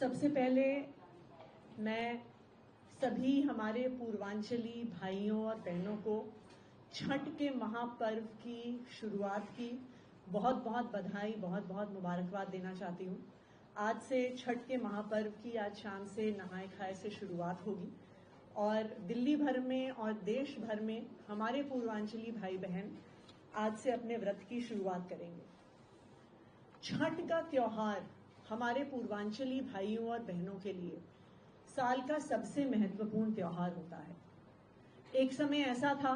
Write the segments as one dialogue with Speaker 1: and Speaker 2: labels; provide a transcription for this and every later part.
Speaker 1: सबसे पहले मैं सभी हमारे पूर्वांचली भाइयों और बहनों को छठ के महापर्व की शुरुआत की बहुत बहुत बधाई, बहुत बहुत मुबारकबाद देना चाहती हूँ। आज से छठ के महापर्व की आज शाम से नहाए खाए से शुरुआत होगी और दिल्ली भर में और देश भर में हमारे पूर्वांचली भाई बहन आज से अपने व्रत की शुरुआत करेंगे। छठ का त्योहार हमारे पूर्वांचली भाइयों और बहनों के लिए साल का सबसे महत्वपूर्ण त्योहार होता है। एक समय ऐसा था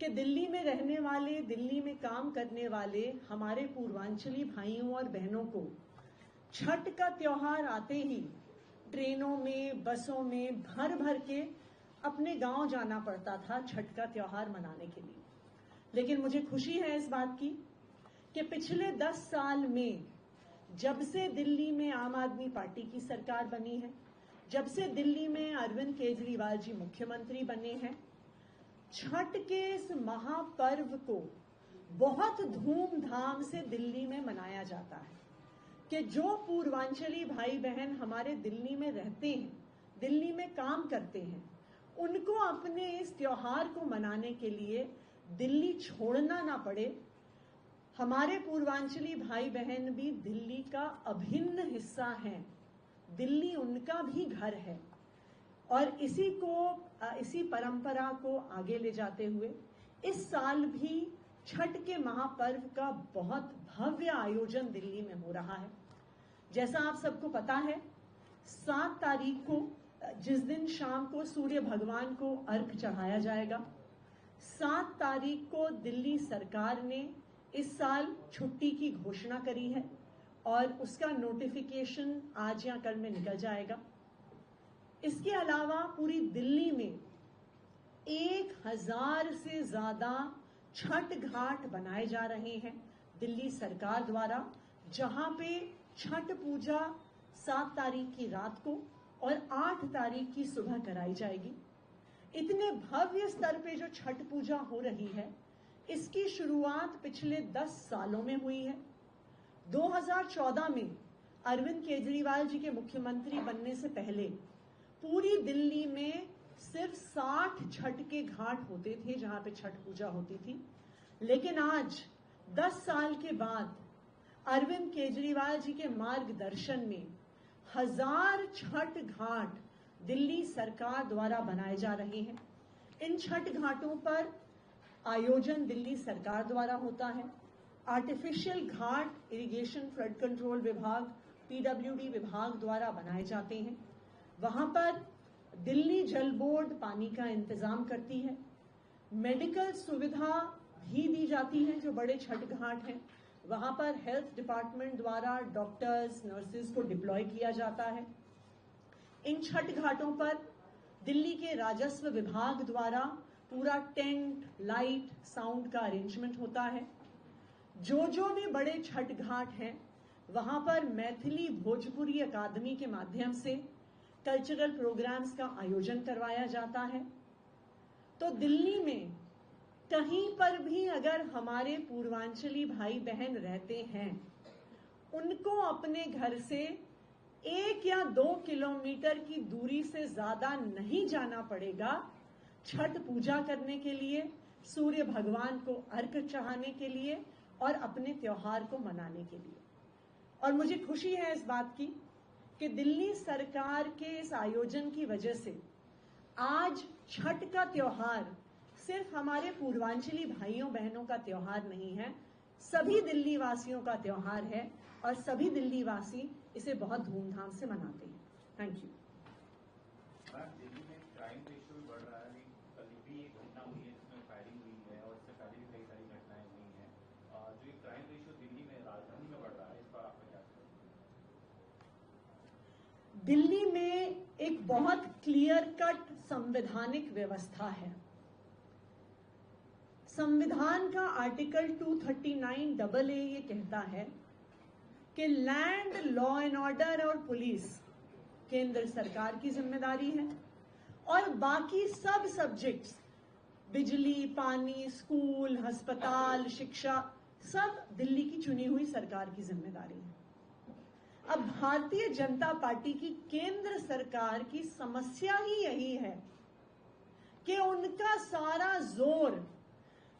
Speaker 1: कि दिल्ली में रहने वाले, दिल्ली में काम करने वाले हमारे पूर्वांचली भाइयों और बहनों को छठ का त्योहार आते ही ट्रेनों में, बसों में भर भर के अपने गांव जाना पड़ता था छठ का त्योहार मनाने के लिए। लेकिन मुझे खुशी है इस बात की कि पिछले 10 साल में जब से दिल्ली में आम आदमी पार्टी की सरकार बनी है, जब से दिल्ली में अरविंद केजरीवाल जी मुख्यमंत्री बने हैं, छठ के इस महापर्व को बहुत धूमधाम से दिल्ली में मनाया जाता है कि जो पूर्वांचली भाई बहन हमारे दिल्ली में रहते हैं, दिल्ली में काम करते हैं, उनको अपने इस त्योहार को मनाने के लिए दिल्ली छोड़ना ना पड़े। हमारे पूर्वांचली भाई बहन भी दिल्ली का अभिन्न हिस्सा हैं, दिल्ली उनका भी घर है और इसी परंपरा को आगे ले जाते हुए इस साल भी छठ के महापर्व का बहुत भव्य आयोजन दिल्ली में हो रहा है। जैसा आप सबको पता है, 7 तारीख को जिस दिन शाम को सूर्य भगवान को अर्घ चढ़ाया जाएगा, 7 तारीख को दिल्ली सरकार ने इस साल छुट्टी की घोषणा करी है और उसका नोटिफिकेशन आज या कल में निकल जाएगा। इसके अलावा पूरी दिल्ली में 1000 से ज्यादा छठ घाट बनाए जा रहे हैं दिल्ली सरकार द्वारा, जहां पे छठ पूजा 7 तारीख की रात को और 8 तारीख की सुबह कराई जाएगी। इतने भव्य स्तर पे जो छठ पूजा हो रही है, इसकी शुरुआत पिछले 10 सालों में हुई है। 2014 में अरविंद केजरीवाल जी के मुख्यमंत्री बनने से पहले पूरी दिल्ली में सिर्फ 60 छठ के घाट होते थे जहां पे छठ पूजा होती थी। लेकिन आज 10 साल के बाद अरविंद केजरीवाल जी के मार्गदर्शन में 1000 छठ घाट दिल्ली सरकार द्वारा बनाए जा रहे हैं। इन छठ घाटों पर आयोजन दिल्ली सरकार द्वारा होता है। आर्टिफिशियल घाट इरिगेशन फ्लड कंट्रोल विभाग, पीडब्ल्यूडी विभाग द्वारा बनाए जाते हैं। वहां पर दिल्ली जल बोर्ड पानी का इंतजाम करती है। मेडिकल सुविधा भी दी जाती है। जो बड़े छठ घाट हैं वहां पर हेल्थ डिपार्टमेंट द्वारा डॉक्टर्स, नर्सेज को डिप्लॉय किया जाता है। इन छठ घाटों पर दिल्ली के राजस्व विभाग द्वारा पूरा टेंट, लाइट, साउंड का अरेंजमेंट होता है। जो भी बड़े छठ घाट हैं वहां पर मैथिली भोजपुरी अकादमी के माध्यम से कल्चरल प्रोग्राम्स का आयोजन करवाया जाता है। तो दिल्ली में कहीं पर भी अगर हमारे पूर्वांचली भाई बहन रहते हैं, उनको अपने घर से 1 या 2 किलोमीटर की दूरी से ज्यादा नहीं जाना पड़ेगा छठ पूजा करने के लिए, सूर्य भगवान को अर्घ चढ़ाने के लिए और अपने त्योहार को मनाने के लिए। और मुझे खुशी है इस बात की कि दिल्ली सरकार के इस आयोजन की वजह से आज छठ का त्योहार सिर्फ हमारे पूर्वांचली भाइयों बहनों का त्योहार नहीं है, सभी दिल्ली वासियों का त्योहार है और सभी दिल्ली वासी इसे बहुत धूमधाम से मनाते हैं। Thank you.
Speaker 2: दिल्ली में क्राइम रेशियो बढ़ रहा है। कल भी एक घटना हुई है जिसमें फायरिंग हुई है और इससे पहले भी कई सारी घटनाएं हुई हैं। जो ये क्राइम रेशियो दिल्ली में, राजधानी में बढ़ रहा है, इस पर आपका क्या कहना है?
Speaker 1: दिल्ली में एक बहुत क्लियर कट संवैधानिक व्यवस्था है। संविधान का आर्टिकल 239AA ये कहता है कि लैंड, लॉ एंड ऑर्डर और पुलिस केंद्र सरकार की जिम्मेदारी है और बाकी सब सब्जेक्ट्स, बिजली, पानी, स्कूल, अस्पताल, शिक्षा, सब दिल्ली की चुनी हुई सरकार की जिम्मेदारी है। अब भारतीय जनता पार्टी की केंद्र सरकार की समस्या ही यही है कि उनका सारा जोर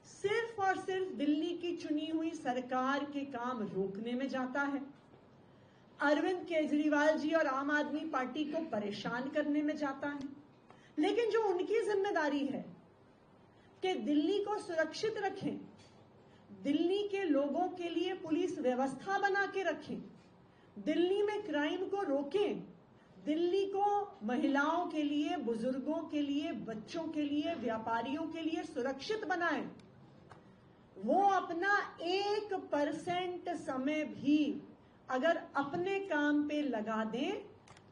Speaker 1: सिर्फ और सिर्फ दिल्ली की चुनी हुई सरकार के काम रोकने में जाता है, अरविंद केजरीवाल जी और आम आदमी पार्टी को परेशान करने में जाता है। लेकिन जो उनकी जिम्मेदारी है कि दिल्ली को सुरक्षित रखें, दिल्ली के लोगों के लिए पुलिस व्यवस्था बना के रखें, दिल्ली में क्राइम को रोकें, दिल्ली को महिलाओं के लिए, बुजुर्गों के लिए, बच्चों के लिए, व्यापारियों के लिए सुरक्षित बनाएं, वो अपना 1% समय भी अगर अपने काम पे लगा दें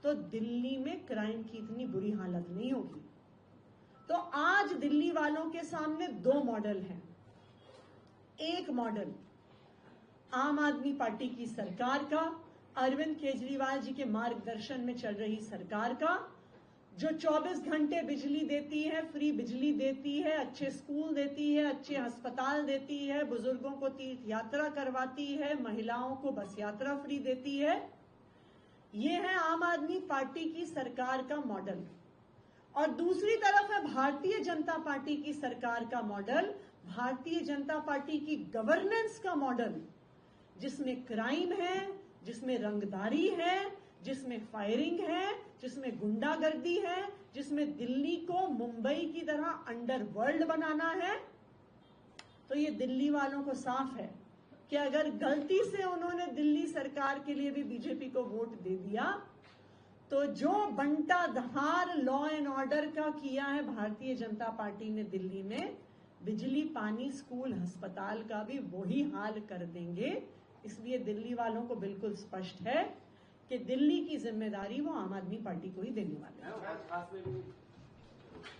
Speaker 1: तो दिल्ली में क्राइम की इतनी बुरी हालत नहीं होगी। तो आज दिल्ली वालों के सामने 2 मॉडल हैं। एक मॉडल आम आदमी पार्टी की सरकार का, अरविंद केजरीवाल जी के मार्गदर्शन में चल रही सरकार का, जो 24 घंटे बिजली देती है, फ्री बिजली देती है, अच्छे स्कूल देती है, अच्छे अस्पताल देती है, बुजुर्गों को तीर्थ यात्रा करवाती है, महिलाओं को बस यात्रा फ्री देती है। ये है आम आदमी पार्टी की सरकार का मॉडल। और दूसरी तरफ है भारतीय जनता पार्टी की सरकार का मॉडल, भारतीय जनता पार्टी की गवर्नेंस का मॉडल, जिसमें क्राइम है, जिसमें रंगदारी है, जिसमें फायरिंग है, जिसमें गुंडागर्दी है, जिसमें दिल्ली को मुंबई की तरह अंडरवर्ल्ड बनाना है। तो ये दिल्ली वालों को साफ है कि अगर गलती से उन्होंने दिल्ली सरकार के लिए भी बीजेपी को वोट दे दिया तो जो बंटाधार लॉ एंड ऑर्डर का किया है भारतीय जनता पार्टी ने दिल्ली में, बिजली, पानी, स्कूल, अस्पताल का भी वही हाल कर देंगे। इसलिए दिल्ली वालों को बिल्कुल स्पष्ट है कि दिल्ली की जिम्मेदारी वो आम आदमी पार्टी को ही देने वाले हैं।